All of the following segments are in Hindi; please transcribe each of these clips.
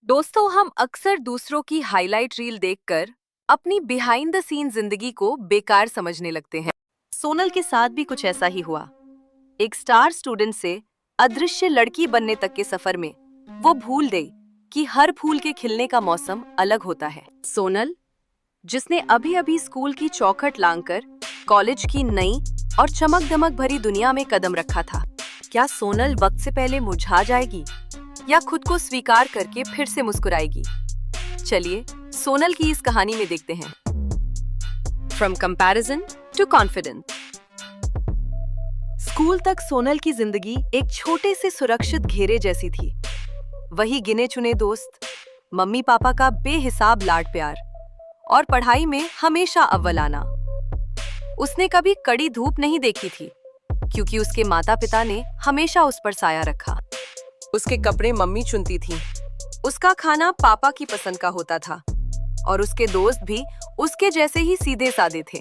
दोस्तों, हम अक्सर दूसरों की हाईलाइट रील देखकर अपनी बिहाइंड द सीन जिंदगी को बेकार समझने लगते हैं। सोनल के साथ भी कुछ ऐसा ही हुआ। एक स्टार स्टूडेंट से अदृश्य लड़की बनने तक के सफर में वो भूल गई कि हर फूल के खिलने का मौसम अलग होता है। सोनल, जिसने अभी अभी स्कूल की चौखट लांघकर कॉलेज की नई और चमक दमक भरी दुनिया में कदम रखा था, क्या सोनल वक्त से पहले मुरझा जाएगी या खुद को स्वीकार करके फिर से मुस्कुराएगी? चलिए सोनल की इस कहानी में देखते हैं। From comparison to confidence. School तक सोनल की जिंदगी एक छोटे से सुरक्षित घेरे जैसी थी। वही गिने चुने दोस्त, मम्मी पापा का बेहिसाब लाड प्यार और पढ़ाई में हमेशा अव्वल आना। उसने कभी कड़ी धूप नहीं देखी थी क्योंकि उसके माता पिता ने हमेशा उस पर साया रखा। उसके कपड़े मम्मी चुनती थीं, उसका खाना पापा की पसंद का होता था और उसके दोस्त भी उसके जैसे ही सीधे साधे थे।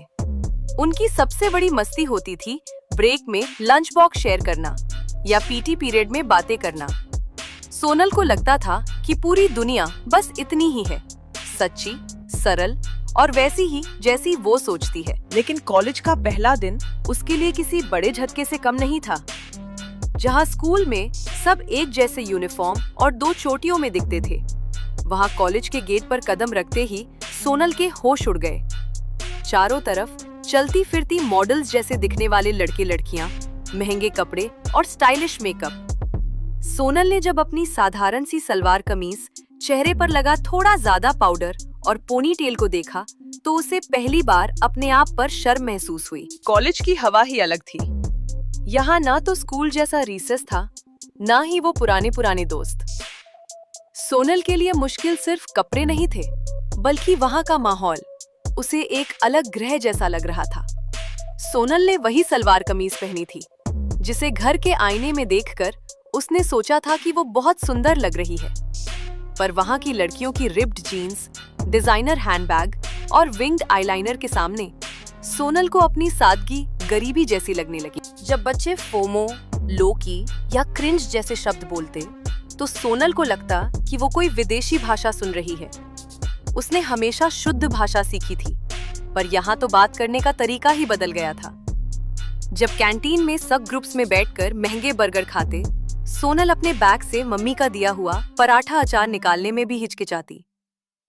उनकी सबसे बड़ी मस्ती होती थी ब्रेक में लंच बॉक्स शेयर करना या पीटी पीरियड में बातें करना। सोनल को लगता था कि पूरी दुनिया बस इतनी ही है, सच्ची, सरल और वैसी ही जैसी वो सोचती है। लेकिन कॉलेज का पहला दिन उसके लिए किसी बड़े झटके से कम नहीं था। जहाँ स्कूल में सब एक जैसे यूनिफॉर्म और 2 चोटियों में दिखते थे, वहाँ कॉलेज के गेट पर कदम रखते ही सोनल के होश उड़ गए। चारों तरफ चलती फिरती मॉडल्स जैसे दिखने वाले लड़के लड़कियां, महंगे कपड़े और स्टाइलिश मेकअप। सोनल ने जब अपनी साधारण सी सलवार कमीज, चेहरे पर लगा थोड़ा ज्यादा पाउडर और पोनीटेल को देखा तो उसे पहली बार अपने आप पर शर्म महसूस हुई। कॉलेज की हवा ही अलग थी। यहाँ ना तो स्कूल जैसा रिसेस था, ना ही वो पुराने दोस्त। सोनल के लिए मुश्किल सिर्फ कपड़े नहीं थे, बल्कि वहाँ का माहौल उसे एक अलग ग्रह जैसा लग रहा था। सोनल ने वही सलवार कमीज पहनी थी जिसे घर के आईने में देखकर उसने सोचा था कि वो बहुत सुंदर लग रही है, पर वहाँ की लड़कियों की रिप्ड जीन्स, डिजाइनर हैंडबैग और विंग्ड आईलाइनर के सामने सोनल को अपनी सादगी गरीबी जैसी लगने लगी। जब बच्चे फोमो, लोकी या क्रिंज जैसे शब्द बोलते तो सोनल को लगता कि वो कोई विदेशी भाषा सुन रही है। उसने हमेशा शुद्ध भाषा सीखी थी, पर यहाँ तो बात करने का तरीका ही बदल गया था। जब कैंटीन में सब ग्रुप्स में बैठकर महंगे बर्गर खाते, सोनल अपने बैग से मम्मी का दिया हुआ पराठा अचार निकालने में भी हिचकिचाती।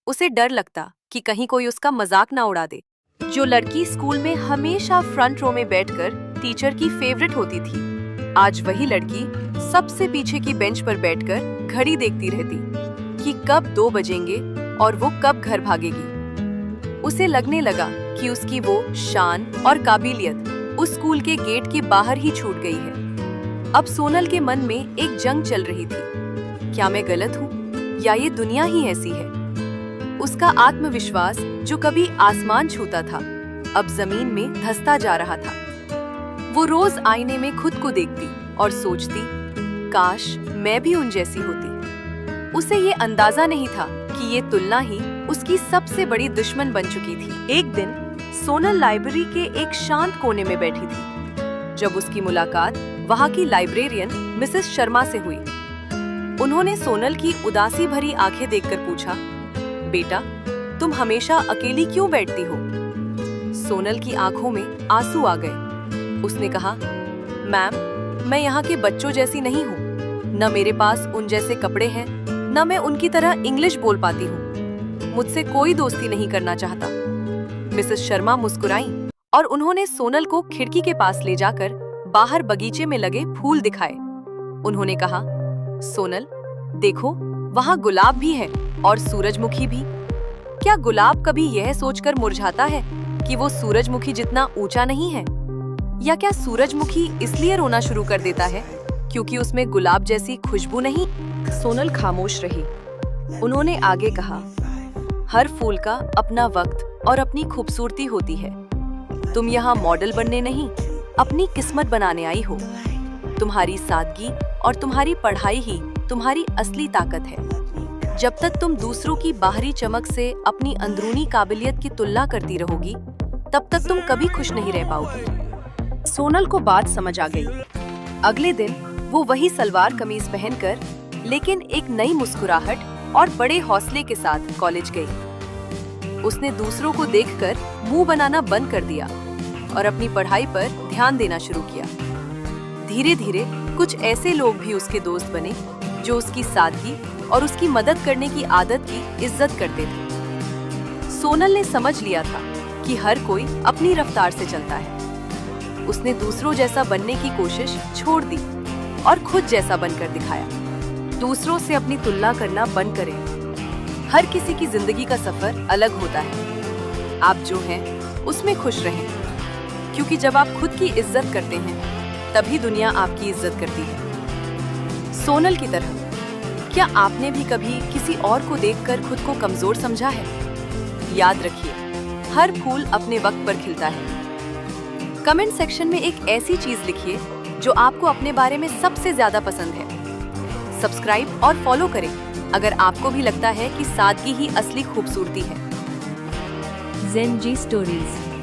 उसे डर लगता कि कहीं कोई उसका मजाक ना उड़ा दे। जो लड़की स्कूल में हमेशा फ्रंट रो में बैठकर टीचर की फेवरेट होती थी, आज वही लड़की सबसे पीछे की बेंच पर बैठकर घड़ी देखती रहती कि कब 2 बजेंगे और वो कब घर भागेगी। उसे लगने लगा कि उसकी वो शान और काबिलियत उस स्कूल के गेट के बाहर ही छूट गई है। अब सोनल के मन में एक जंग चल रही थी, क्या मैं गलत हूँ या ये दुनिया ही ऐसी है? उसका आत्मविश्वास जो कभी आसमान छूता था, अब जमीन में धंसता जा रहा था। वो रोज आईने में खुद को देखती और सोचती, काश मैं भी उन जैसी होती। उसे ये अंदाजा नहीं था कि ये तुलना ही उसकी सबसे बड़ी दुश्मन बन चुकी थी। एक दिन सोनल लाइब्रेरी के एक शांत कोने में बैठी थी जब उसकी मुलाकात वहाँ की लाइब्रेरियन मिसेस शर्मा से हुई। उन्होंने सोनल की उदासी भरी आंखें देखकर पूछा, बेटा, तुम हमेशा अकेली क्यों बैठती हो? सोनल की आंखों में आंसू आ गए। उसने कहा, मैम, मैं यहाँ के बच्चों जैसी नहीं हूँ। न मेरे पास उन जैसे कपड़े हैं, न मैं उनकी तरह इंग्लिश बोल पाती हूँ। मुझसे कोई दोस्ती नहीं करना चाहता। मिसेस शर्मा मुस्कुराई और उन्होंने सोनल को खिड़की के पास ले जाकर बाहर बगीचे में लगे फूल दिखाए। उन्होंने कहा, सोनल, देखो, वहाँ गुलाब भी है और सूरजमुखी भी। क्या गुलाब कभी यह सोचकर मुरझाता है कि वो सूरजमुखी जितना ऊंचा नहीं है? या क्या सूरजमुखी इसलिए रोना शुरू कर देता है क्योंकि उसमें गुलाब जैसी खुशबू नहीं? सोनल खामोश रही। उन्होंने आगे कहा, हर फूल का अपना वक्त और अपनी खूबसूरती होती है। तुम यहाँ मॉडल बनने नहीं, अपनी किस्मत बनाने आई हो। तुम्हारी सादगी और तुम्हारी पढ़ाई ही तुम्हारी असली ताकत है। जब तक तुम दूसरों की बाहरी चमक से अपनी अंदरूनी काबिलियत की तुलना करती रहोगी, तब तक तुम कभी खुश नहीं रह पाओगी। सोनल को बात समझ आ गई। अगले दिन वो वही सलवार कमीज पहनकर, लेकिन एक नई मुस्कुराहट और बड़े हौसले के साथ कॉलेज गई। उसने दूसरों को देखकर मुंह बनाना बंद कर दिया और अपनी पढ़ाई पर ध्यान देना शुरू किया। धीरे धीरे कुछ ऐसे लोग भी उसके दोस्त बने जो उसकी सादगी और उसकी मदद करने की आदत की इज्जत करते थे। सोनल ने समझ लिया था कि हर कोई अपनी रफ्तार से चलता है। उसने दूसरों जैसा बनने की कोशिश छोड़ दी और खुद जैसा बनकर दिखाया। दूसरों से अपनी तुलना करना बंद करें। हर किसी की जिंदगी का सफर अलग होता है। आप जो हैं उसमें खुश रहें, क्योंकि जब आप खुद की इज्जत करते हैं तभी दुनिया आपकी इज्जत करती है। सोनल की तरह क्या आपने भी कभी किसी और को देखकर खुद को कमजोर समझा है? याद रखिए, हर फूल अपने वक्त पर खिलता है। कमेंट सेक्शन में एक ऐसी चीज लिखिए जो आपको अपने बारे में सबसे ज्यादा पसंद है। सब्सक्राइब और फॉलो करें अगर आपको भी लगता है कि सादगी ही असली खूबसूरती है। ज़ेन जी स्टोरीज।